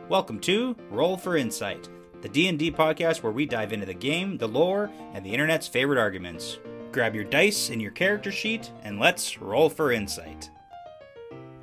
Welcome to Roll for Insight, the D&D podcast where we dive into the game, the lore, and the internet's favorite arguments. Grab your dice and your character sheet, and let's roll for insight.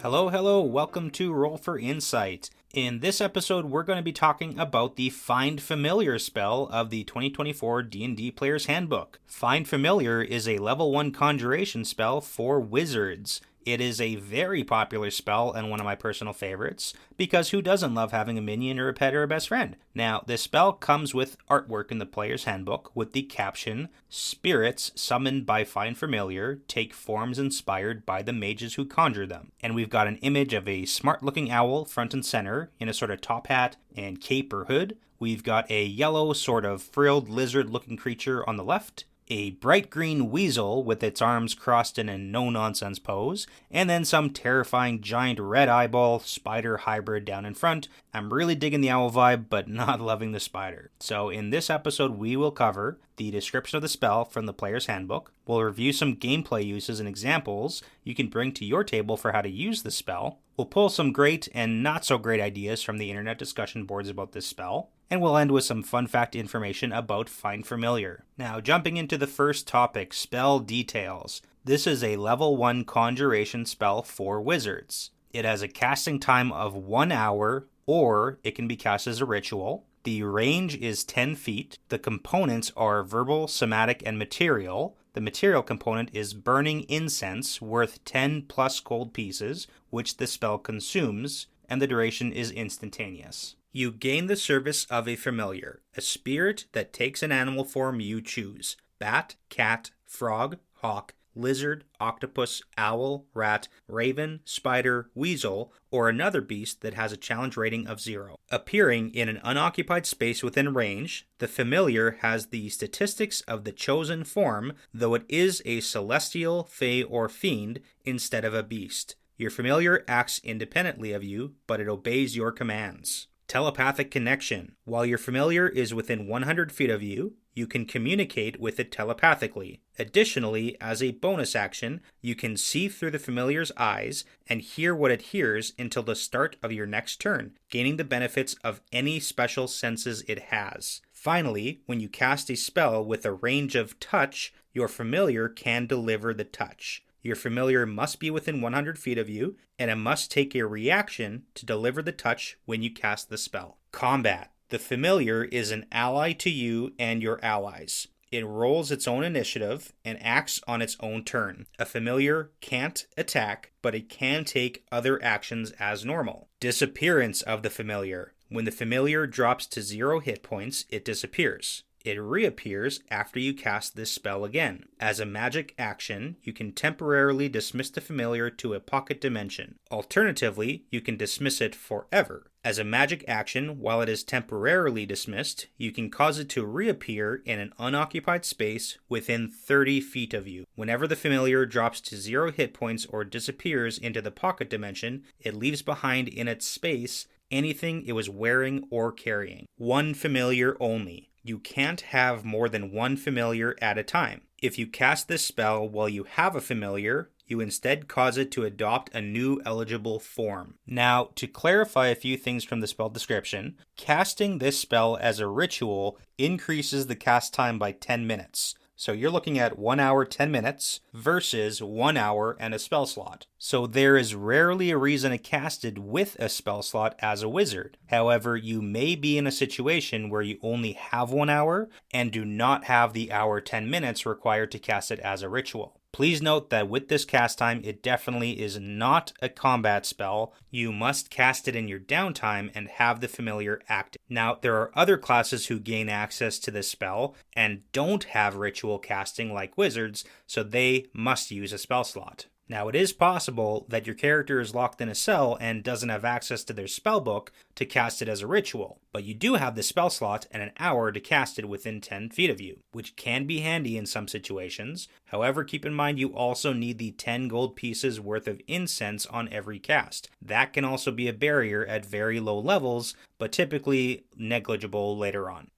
Hello, welcome to Roll for Insight. In this episode, we're going to be talking about the Find Familiar spell of the 2024 D&D Player's Handbook. Find Familiar is a level 1 conjuration spell for wizards. It is a very popular spell and one of my personal favorites, because who doesn't love having a minion or a pet or a best friend? Now, this spell comes with artwork in the Player's Handbook with the caption, "Spirits summoned by Find Familiar take forms inspired by the mages who conjure them." And we've got an image of a smart-looking owl front and center in a sort of top hat and cape or hood. We've got a yellow sort of frilled lizard-looking creature on the left, a bright green weasel with its arms crossed in a no-nonsense pose, and then some terrifying giant red eyeball spider hybrid down in front. I'm really digging the owl vibe, but not loving the spider. So in this episode, we will cover the description of the spell from the Player's Handbook. We'll review some gameplay uses and examples you can bring to your table for how to use the spell. We'll pull some great and not so great ideas from the internet discussion boards about this spell. And we'll end with some fun fact information about Find Familiar. Now, jumping into the first topic, spell details. This is a level 1 conjuration spell for wizards. It has a casting time of 1 hour, or it can be cast as a ritual. The range is 10 feet. The components are verbal, somatic, and material. The material component is burning incense worth 10 plus gold pieces, which the spell consumes, and the duration is instantaneous. You gain the service of a familiar, a spirit that takes an animal form you choose: bat, cat, frog, hawk, lizard, octopus, owl, rat, raven, spider, weasel, or another beast that has a challenge rating of 0. Appearing in an unoccupied space within range, the familiar has the statistics of the chosen form, though it is a celestial, fey, or fiend instead of a beast. Your familiar acts independently of you, but it obeys your commands. Telepathic connection. While your familiar is within 100 feet of you, you can communicate with it telepathically. Additionally, as a bonus action, you can see through the familiar's eyes and hear what it hears until the start of your next turn, gaining the benefits of any special senses it has. Finally, when you cast a spell with a range of touch, your familiar can deliver the touch. Your familiar must be within 100 feet of you, and it must take a reaction to deliver the touch when you cast the spell. Combat. The familiar is an ally to you and your allies. It rolls its own initiative and acts on its own turn. A familiar can't attack, but it can take other actions as normal. Disappearance of the familiar. When the familiar drops to 0 hit points, it disappears. It reappears after you cast this spell again. As a magic action, you can temporarily dismiss the familiar to a pocket dimension. Alternatively, you can dismiss it forever. As a magic action, while it is temporarily dismissed, you can cause it to reappear in an unoccupied space within 30 feet of you. Whenever the familiar drops to 0 hit points or disappears into the pocket dimension, it leaves behind in its space anything it was wearing or carrying. One familiar only. You can't have more than one familiar at a time. If you cast this spell while you have a familiar, you instead cause it to adopt a new eligible form. Now, to clarify a few things from the spell description, casting this spell as a ritual increases the cast time by 10 minutes. So you're looking at 1 hour, 10 minutes versus 1 hour and a spell slot. So there is rarely a reason to cast it with a spell slot as a wizard. However, you may be in a situation where you only have 1 hour and do not have the hour 10 minutes required to cast it as a ritual. Please note that with this cast time, it definitely is not a combat spell. You must cast it in your downtime and have the familiar active. Now, there are other classes who gain access to this spell and don't have ritual casting like wizards, so they must use a spell slot. Now, it is possible that your character is locked in a cell and doesn't have access to their spellbook to cast it as a ritual, but you do have the spell slot and an hour to cast it within 10 feet of you, which can be handy in some situations. However, keep in mind you also need the 10 gold pieces worth of incense on every cast. That can also be a barrier at very low levels, but typically negligible later on.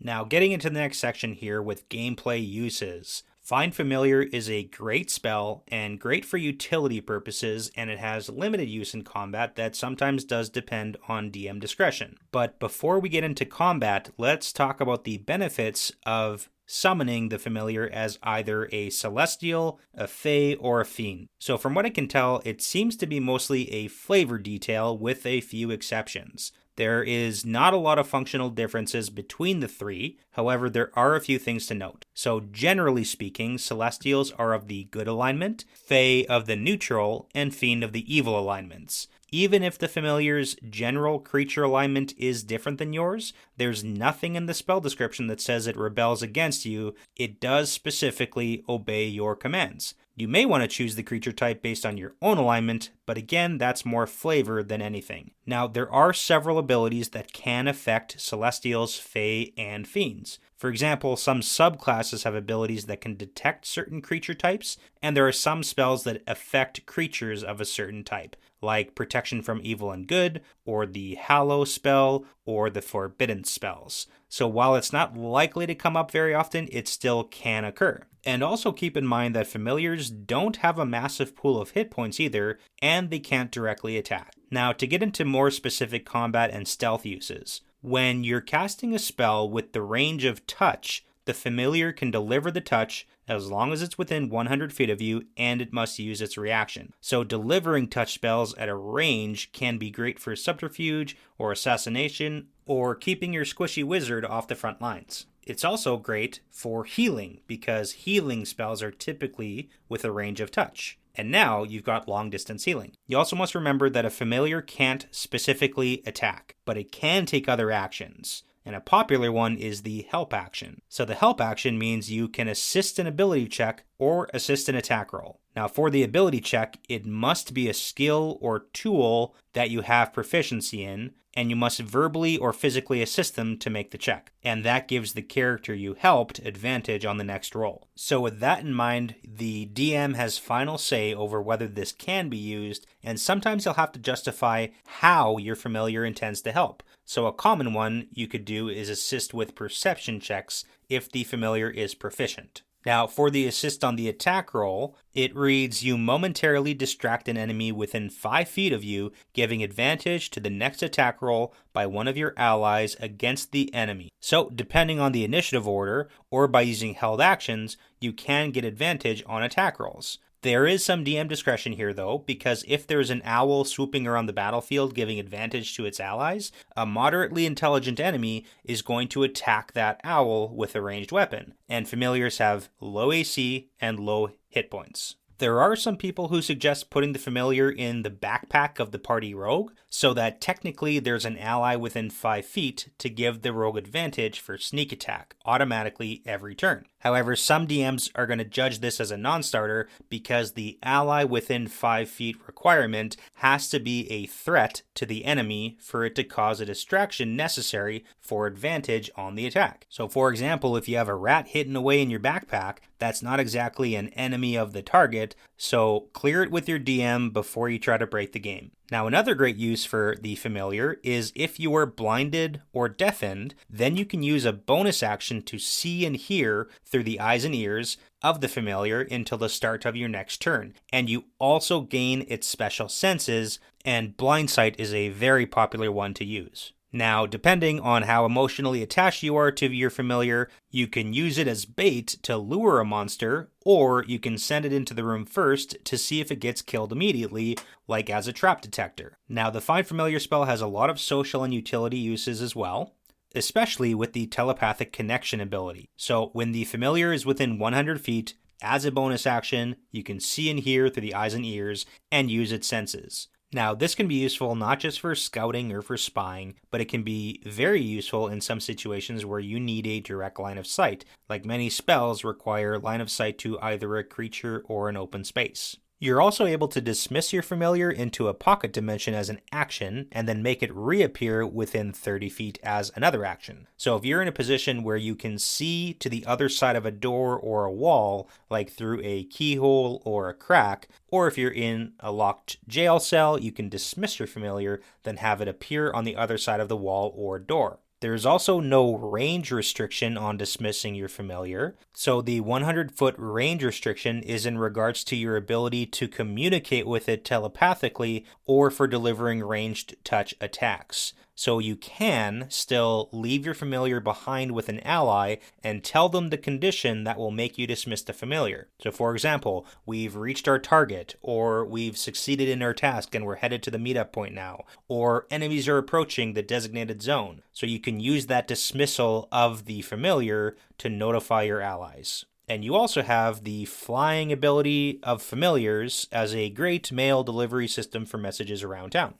Now, getting into the next section here with gameplay uses. Find Familiar is a great spell and great for utility purposes, and it has limited use in combat that sometimes does depend on DM discretion. But before we get into combat, let's talk about the benefits of summoning the Familiar as either a Celestial, a Fae, or a Fiend. So from what I can tell, it seems to be mostly a flavor detail with a few exceptions. There is not a lot of functional differences between the three, however, there are a few things to note. So generally speaking, Celestials are of the good alignment, Fae of the neutral, and Fiend of the evil alignments. Even if the Familiar's general creature alignment is different than yours, there's nothing in the spell description that says it rebels against you. It does specifically obey your commands. You may want to choose the creature type based on your own alignment, but again, that's more flavor than anything. Now, there are several abilities that can affect Celestials, Fae, and Fiends. For example, some subclasses have abilities that can detect certain creature types, and there are some spells that affect creatures of a certain type, like Protection from Evil and Good, or the Hallow spell, or the Forbidden spells. So while it's not likely to come up very often, it still can occur. And also keep in mind that Familiars don't have a massive pool of hit points either, and they can't directly attack. Now, to get into more specific combat and stealth uses, when you're casting a spell with the range of touch, the Familiar can deliver the touch as long as it's within 100 feet of you, and it must use its reaction. So delivering touch spells at a range can be great for subterfuge or assassination, or keeping your squishy wizard off the front lines. It's also great for healing, because healing spells are typically with a range of touch. And now you've got long distance healing. You also must remember that a Familiar can't specifically attack, but it can take other actions. And a popular one is the help action. So the help action means you can assist an ability check or assist an attack roll. Now for the ability check, it must be a skill or tool that you have proficiency in, and you must verbally or physically assist them to make the check. And that gives the character you helped advantage on the next roll. So with that in mind, the DM has final say over whether this can be used, and sometimes you'll have to justify how your Familiar intends to help. So a common one you could do is assist with perception checks if the Familiar is proficient. Now, for the assist on the attack roll, it reads, you momentarily distract an enemy within 5 feet of you, giving advantage to the next attack roll by one of your allies against the enemy. So, depending on the initiative order, or by using held actions, you can get advantage on attack rolls. There is some DM discretion here though, because if there's an owl swooping around the battlefield giving advantage to its allies, a moderately intelligent enemy is going to attack that owl with a ranged weapon, and Familiars have low AC and low hit points. There are some people who suggest putting the Familiar in the backpack of the party rogue, so that technically there's an ally within 5 feet to give the rogue advantage for sneak attack automatically every turn. However, some DMs are going to judge this as a non-starter because the ally within 5 feet requirement has to be a threat to the enemy for it to cause a distraction necessary for advantage on the attack. So for example, if you have a rat hidden away in your backpack, that's not exactly an enemy of the target, so clear it with your DM before you try to break the game. Now, another great use for the Familiar is if you are blinded or deafened, then you can use a bonus action to see and hear through the eyes and ears of the Familiar until the start of your next turn. And you also gain its special senses, and blind sight is a very popular one to use. Now, depending on how emotionally attached you are to your Familiar, you can use it as bait to lure a monster, or you can send it into the room first to see if it gets killed immediately, like as a trap detector. Now, the Find Familiar spell has a lot of social and utility uses as well, especially with the telepathic connection ability. So when the Familiar is within 100 feet, as a bonus action, you can see and hear through the eyes and ears and use its senses. Now, this can be useful not just for scouting or for spying, but it can be very useful in some situations where you need a direct line of sight, like many spells require line of sight to either a creature or an open space. You're also able to dismiss your Familiar into a pocket dimension as an action, and then make it reappear within 30 feet as another action. So if you're in a position where you can see to the other side of a door or a wall, like through a keyhole or a crack, or if you're in a locked jail cell, you can dismiss your Familiar, then have it appear on the other side of the wall or door. There's also no range restriction on dismissing your familiar, so the 100-foot range restriction is in regards to your ability to communicate with it telepathically or for delivering ranged touch attacks. So you can still leave your familiar behind with an ally and tell them the condition that will make you dismiss the familiar. So for example, we've reached our target, or we've succeeded in our task and we're headed to the meetup point now, or enemies are approaching the designated zone. So you can use that dismissal of the familiar to notify your allies. And you also have the flying ability of familiars as a great mail delivery system for messages around town.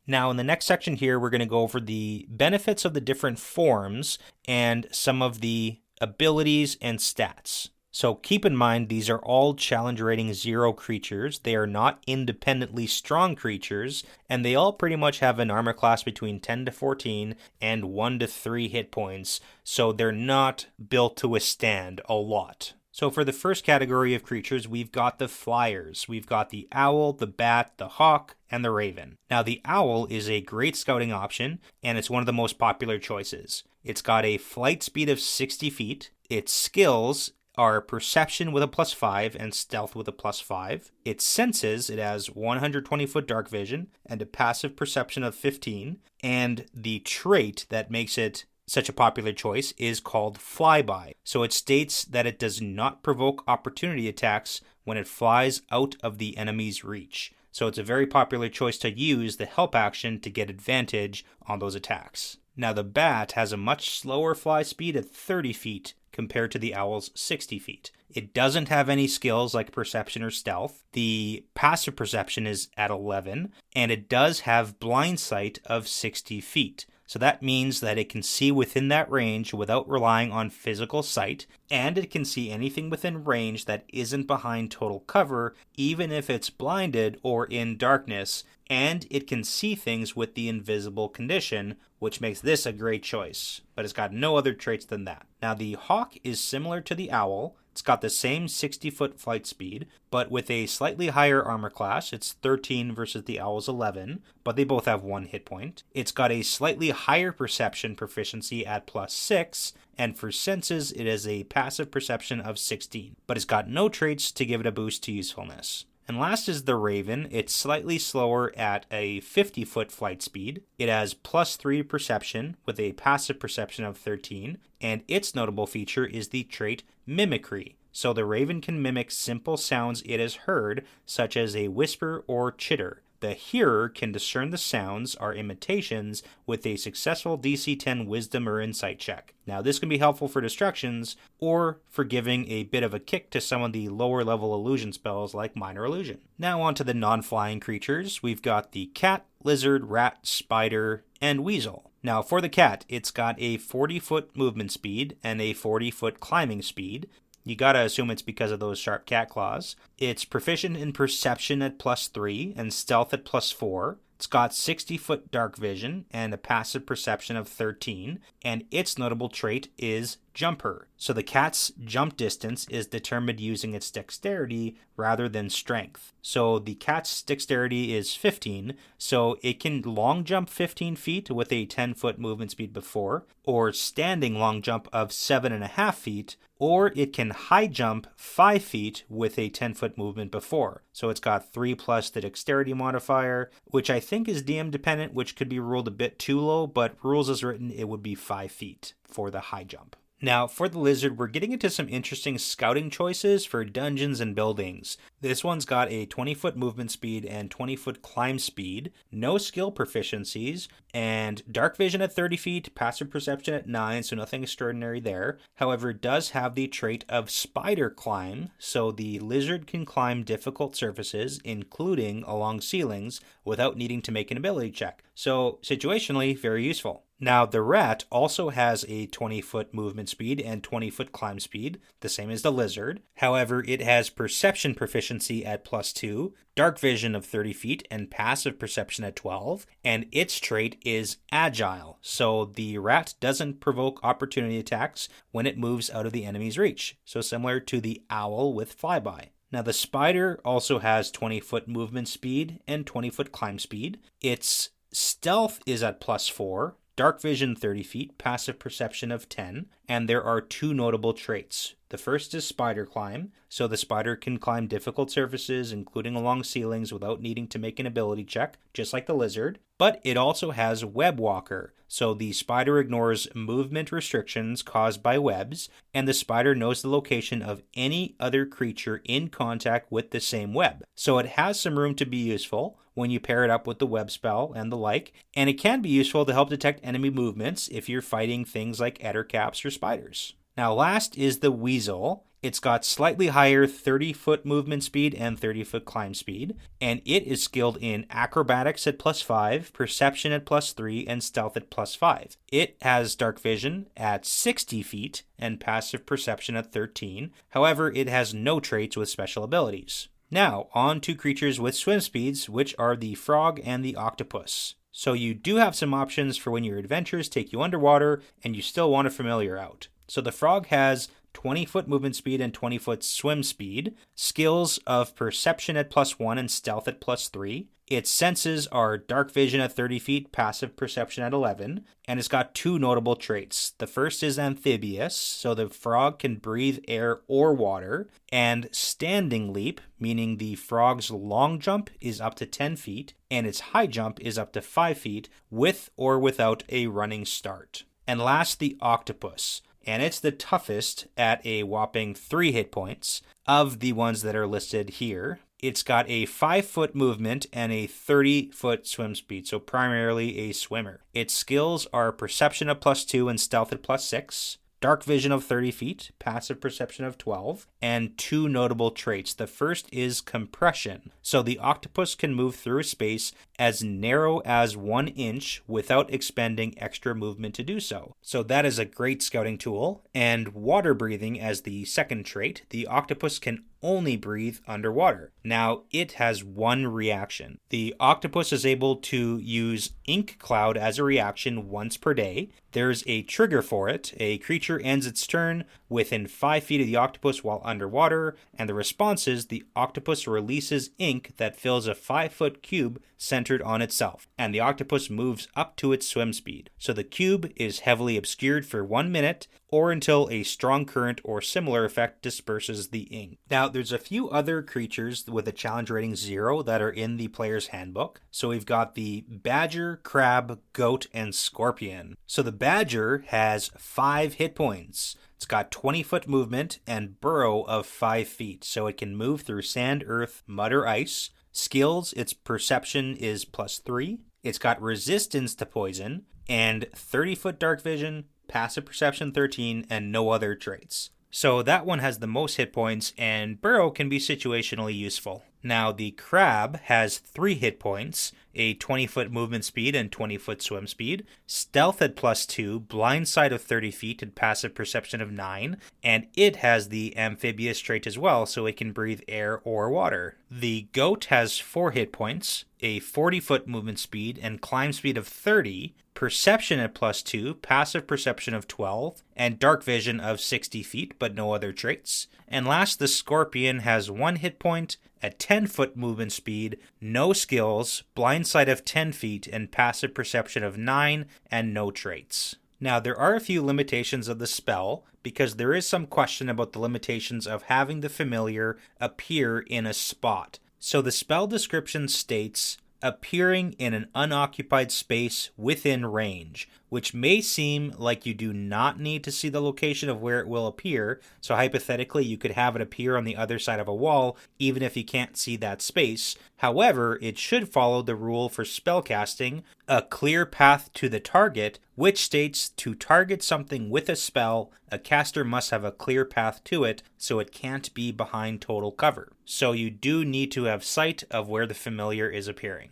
Now, in the next section here, we're going to go over the benefits of the different forms and some of the abilities and stats. So keep in mind, these are all challenge rating 0 creatures. They are not independently strong creatures, and they all pretty much have an armor class between 10 to 14 and 1 to 3 hit points, so they're not built to withstand a lot. So for the first category of creatures, we've got the flyers. We've got the owl, the bat, the hawk, and the raven. Now the owl is a great scouting option, and it's one of the most popular choices. It's got a flight speed of 60 feet. Its skills are perception with a +5 and stealth with a +5. Its senses, it has 120-foot dark vision and a passive perception of 15. And the trait that makes it such a popular choice is called flyby. So it states that it does not provoke opportunity attacks when it flies out of the enemy's reach. So it's a very popular choice to use the help action to get advantage on those attacks. Now the bat has a much slower fly speed at 30 feet compared to the owl's 60 feet. It doesn't have any skills like perception or stealth. The passive perception is at 11, and it does have blind sight of 60 feet. So that means that it can see within that range without relying on physical sight, and it can see anything within range that isn't behind total cover, even if it's blinded or in darkness, and it can see things with the invisible condition, which makes this a great choice, but it's got no other traits than that. Now the hawk is similar to the owl. It's got the same 60-foot flight speed, but with a slightly higher armor class. It's 13 versus the owl's 11, but they both have 1 hit point. It's got a slightly higher perception proficiency at +6, and for senses, it has a passive perception of 16, but it's got no traits to give it a boost to usefulness. And last is the raven. It's slightly slower at a 50-foot flight speed. It has +3 perception with a passive perception of 13, and its notable feature is the trait mimicry. So the raven can mimic simple sounds it has heard, such as a whisper or chitter. The hearer can discern the sounds are imitations with a successful DC 10 wisdom or insight check. Now this can be helpful for distractions or for giving a bit of a kick to some of the lower level illusion spells like minor illusion. Now on to the non-flying creatures. We've got the cat, lizard, rat, spider, and weasel. Now for the cat, it's got a 40-foot movement speed and a 40-foot climbing speed. You gotta assume it's because of those sharp cat claws. It's proficient in perception at +3 and stealth at +4. It's got 60-foot dark vision and a passive perception of 13, and its notable trait is jumper. So the cat's jump distance is determined using its dexterity rather than strength. So the cat's dexterity is 15, so it can long jump 15 feet with a 10-foot movement speed before, or standing long jump of 7.5 feet, or it can high jump 5 feet with a 10-foot movement before. So it's got 3 plus the dexterity modifier, which I think is DM dependent, which could be ruled a bit too low, but rules as written, it would be 5 feet for the high jump. Now, for the lizard, we're getting into some interesting scouting choices for dungeons and buildings. This one's got a 20-foot movement speed and 20-foot climb speed, no skill proficiencies, and dark vision at 30 feet, passive perception at 9, so nothing extraordinary there. However, it does have the trait of spider climb, so the lizard can climb difficult surfaces, including along ceilings, without needing to make an ability check. So, situationally, very useful. Now, the rat also has a 20-foot movement speed and 20-foot climb speed, the same as the lizard. However, it has perception proficiency at +2, dark vision of 30 feet, and passive perception at 12, and its trait is agile, so the rat doesn't provoke opportunity attacks when it moves out of the enemy's reach, so similar to the owl with flyby. Now, the spider also has 20-foot movement speed and 20-foot climb speed. Its stealth is at +4, dark vision 30 feet, passive perception of 10, and there are 2 notable traits. The first is spider climb, so the spider can climb difficult surfaces, including along ceilings, without needing to make an ability check, just like the lizard. But it also has web walker, so the spider ignores movement restrictions caused by webs, and the spider knows the location of any other creature in contact with the same web. So it has some room to be useful when you pair it up with the web spell and the like, and it can be useful to help detect enemy movements if you're fighting things like ettercaps or spiders. Now last is the weasel. It's got slightly higher 30-foot movement speed and 30-foot climb speed, and it is skilled in acrobatics at +5, perception at +3, and stealth at +5. It has dark vision at 60 feet and passive perception at 13. However, it has no traits with special abilities. Now, on to creatures with swim speeds, which are the frog and the octopus. So you do have some options for when your adventures take you underwater and you still want a familiar out. So the frog has 20-foot movement speed and 20-foot swim speed, skills of perception at +1 and stealth at +3. Its senses are dark vision at 30 feet, passive perception at 11, and it's got 2 notable traits. The first is amphibious, so the frog can breathe air or water, and standing leap, meaning the frog's long jump is up to 10 feet, and its high jump is up to 5 feet, with or without a running start. And last, the octopus. And it's the toughest at a whopping 3 hit points of the ones that are listed here. It's got a 5-foot movement and a 30-foot swim speed, so primarily a swimmer. Its skills are perception of +2 and stealth at +6, dark vision of 30 feet, passive perception of 12, and 2 notable traits. The first is compression. So the octopus can move through space as narrow as 1 inch without expending extra movement to do so. So that is a great scouting tool. And water breathing as the second trait. The octopus can only breathe underwater. Now, it has 1 reaction. The octopus is able to use ink cloud as a reaction once per day. There's a trigger for it. A creature ends its turn within 5 feet of the octopus while underwater, and the response is the octopus releases ink that fills a 5-foot cube centered on itself, and the octopus moves up to its swim speed. So the cube is heavily obscured for 1 minute, or until a strong current or similar effect disperses the ink. Now, there's a few other creatures with a challenge rating 0 that are in the player's handbook. So we've got the badger, crab, goat, and scorpion. So the badger has 5 hit points. It's got 20-foot movement and burrow of 5 feet, so it can move through sand, earth, mud, or ice. Skills, its perception is +3. It's got resistance to poison, and 30-foot dark vision, passive perception 13, and no other traits. So that one has the most hit points, and burrow can be situationally useful. Now, the crab has 3 hit points, a 20-foot movement speed and 20-foot swim speed, stealth at +2, blind sight of 30 feet, and passive perception of 9, and it has the amphibious trait as well, so it can breathe air or water. The goat has 4 hit points, a 40-foot movement speed and climb speed of 30, perception at +2, passive perception of 12, and dark vision of 60 feet, but no other traits. And last, the scorpion has 1 hit point, a 10-foot movement speed, no skills, blind sight of 10 feet, and passive perception of 9, and no traits. Now, there are a few limitations of the spell, because there is some question about the limitations of having the familiar appear in a spot. So the spell description states, appearing in an unoccupied space within range, which may seem like you do not need to see the location of where it will appear. So hypothetically, you could have it appear on the other side of a wall, even if you can't see that space. However, it should follow the rule for spellcasting, a clear path to the target, which states to target something with a spell, a caster must have a clear path to it, so it can't be behind total cover. So you do need to have sight of where the familiar is appearing.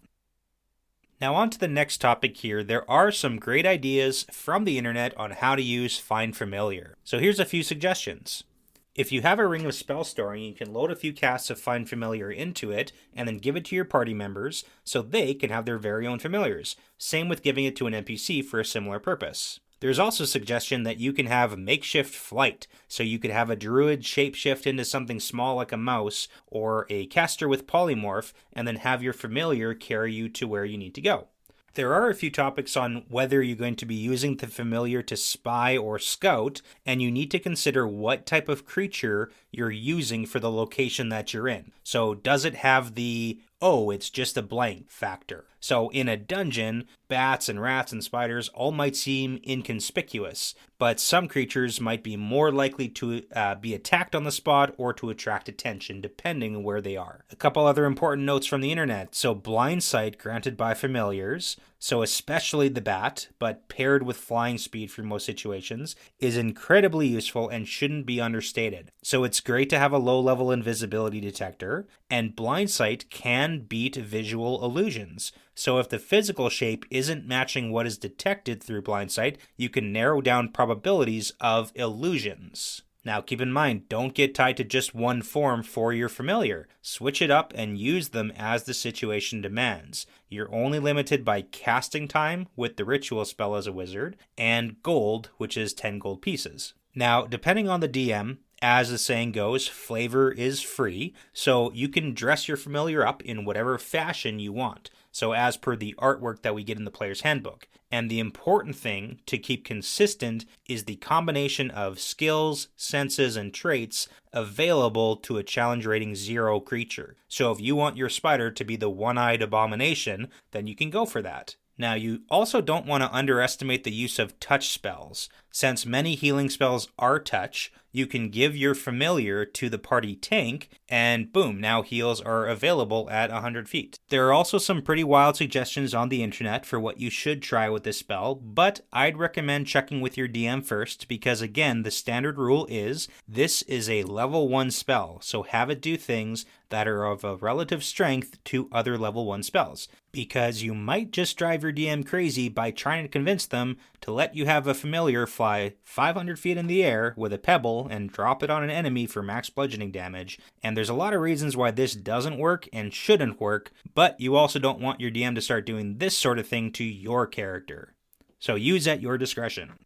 Now on to the next topic here. There are some great ideas from the internet on how to use Find Familiar. So here's a few suggestions. If you have a ring of spell storing, you can load a few casts of Find Familiar into it and then give it to your party members so they can have their very own familiars. Same with giving it to an NPC for a similar purpose. There's also a suggestion that you can have makeshift flight, so you could have a druid shapeshift into something small like a mouse, or a caster with polymorph, and then have your familiar carry you to where you need to go. There are a few topics on whether you're going to be using the familiar to spy or scout, and you need to consider what type of creature you're using for the location that you're in. So does it have the, oh, it's just a blank factor? So in a dungeon, bats and rats and spiders all might seem inconspicuous, but some creatures might be more likely to be attacked on the spot or to attract attention depending on where they are. A couple other important notes from the internet. So blind sight granted by familiars, so especially the bat, but paired with flying speed for most situations, is incredibly useful and shouldn't be understated. So it's great to have a low-level invisibility detector, and blind sight can beat visual illusions. So if the physical shape isn't matching what is detected through blind sight, you can narrow down probabilities of illusions. Now keep in mind, don't get tied to just one form for your familiar. Switch it up and use them as the situation demands. You're only limited by casting time with the ritual spell as a wizard, and gold, which is 10 gold pieces. Now, depending on the DM, as the saying goes, flavor is free, so you can dress your familiar up in whatever fashion you want. So as per the artwork that we get in the player's handbook. And the important thing to keep consistent is the combination of skills, senses, and traits available to a challenge rating 0 creature. So if you want your spider to be the one-eyed abomination, then you can go for that. Now, you also don't want to underestimate the use of touch spells. Since many healing spells are touch, you can give your familiar to the party tank, and boom, now heals are available at 100 feet. There are also some pretty wild suggestions on the internet for what you should try with this spell, but I'd recommend checking with your DM first, because again, the standard rule is, this is a level 1 spell, so have it do things that are of a relative strength to other level 1 spells. Because you might just drive your DM crazy by trying to convince them to let you have a familiar fly 500 feet in the air with a pebble and drop it on an enemy for max bludgeoning damage, and there's a lot of reasons why this doesn't work and shouldn't work, but you also don't want your DM to start doing this sort of thing to your character. So use at your discretion.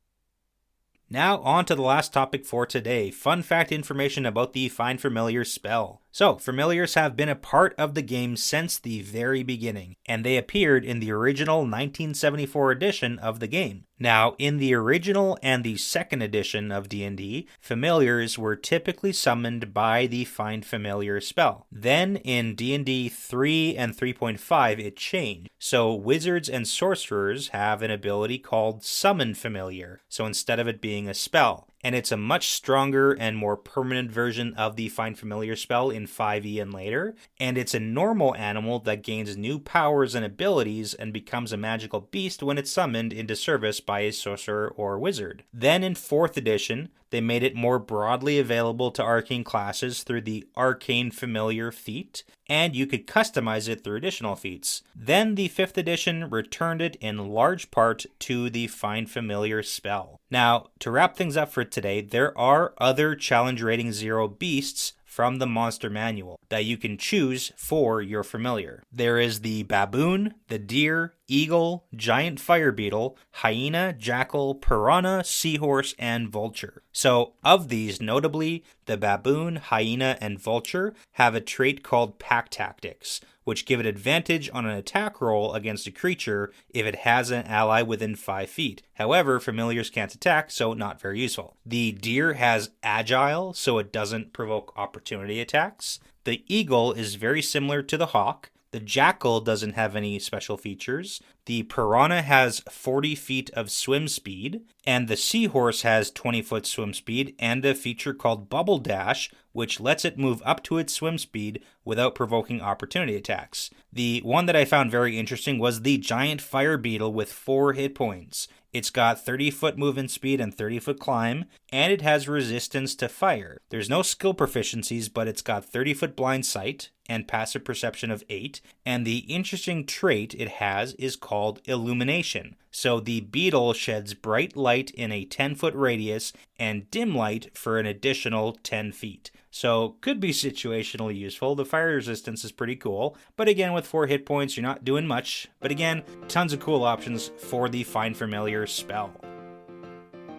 Now on to the last topic for today, fun fact information about the Find Familiar spell. So, familiars have been a part of the game since the very beginning, and they appeared in the original 1974 edition of the game. Now, in the original and the second edition of D&D, familiars were typically summoned by the Find Familiar spell. Then, in D&D 3 and 3.5, it changed. So, wizards and sorcerers have an ability called Summon Familiar, so instead of it being a spell. And it's a much stronger and more permanent version of the Find Familiar spell in 5e and later, and it's a normal animal that gains new powers and abilities and becomes a magical beast when it's summoned into service by a sorcerer or wizard. Then in 4th edition, they made it more broadly available to arcane classes through the Arcane Familiar feat, and you could customize it through additional feats. Then the 5th edition returned it in large part to the Find Familiar spell. Now, to wrap things up for today, there are other challenge rating 0 beasts from the monster manual that you can choose for your familiar. There is the baboon, the deer, eagle, giant fire beetle, hyena, jackal, piranha, seahorse, and vulture. So of these, notably, the baboon, hyena, and vulture have a trait called pack tactics, which give it advantage on an attack roll against a creature if it has an ally within 5 feet. However, familiars can't attack, so not very useful. The deer has agile, so it doesn't provoke opportunity attacks. The eagle is very similar to the hawk. The jackal doesn't have any special features. The piranha has 40 feet of swim speed, and the seahorse has 20-foot swim speed and a feature called Bubble Dash, which lets it move up to its swim speed without provoking opportunity attacks. The one that I found very interesting was the giant fire beetle with 4 hit points. It's got 30-foot movement speed and 30-foot climb, and it has resistance to fire. There's no skill proficiencies, but it's got 30-foot blind sight and passive perception of 8, and the interesting trait it has is called illumination. So the beetle sheds bright light in a 10-foot radius and dim light for an additional 10 feet. So could be situationally useful. The fire resistance is pretty cool, but again, with 4 hit points, you're not doing much. But again, tons of cool options for the Find Familiar spell.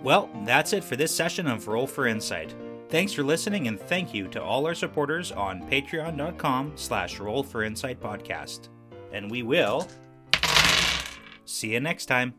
Well, that's it for this session of Roll for Insight. Thanks for listening, and thank you to all our supporters on patreon.com/rollforinsightpodcast. And we will See you next time.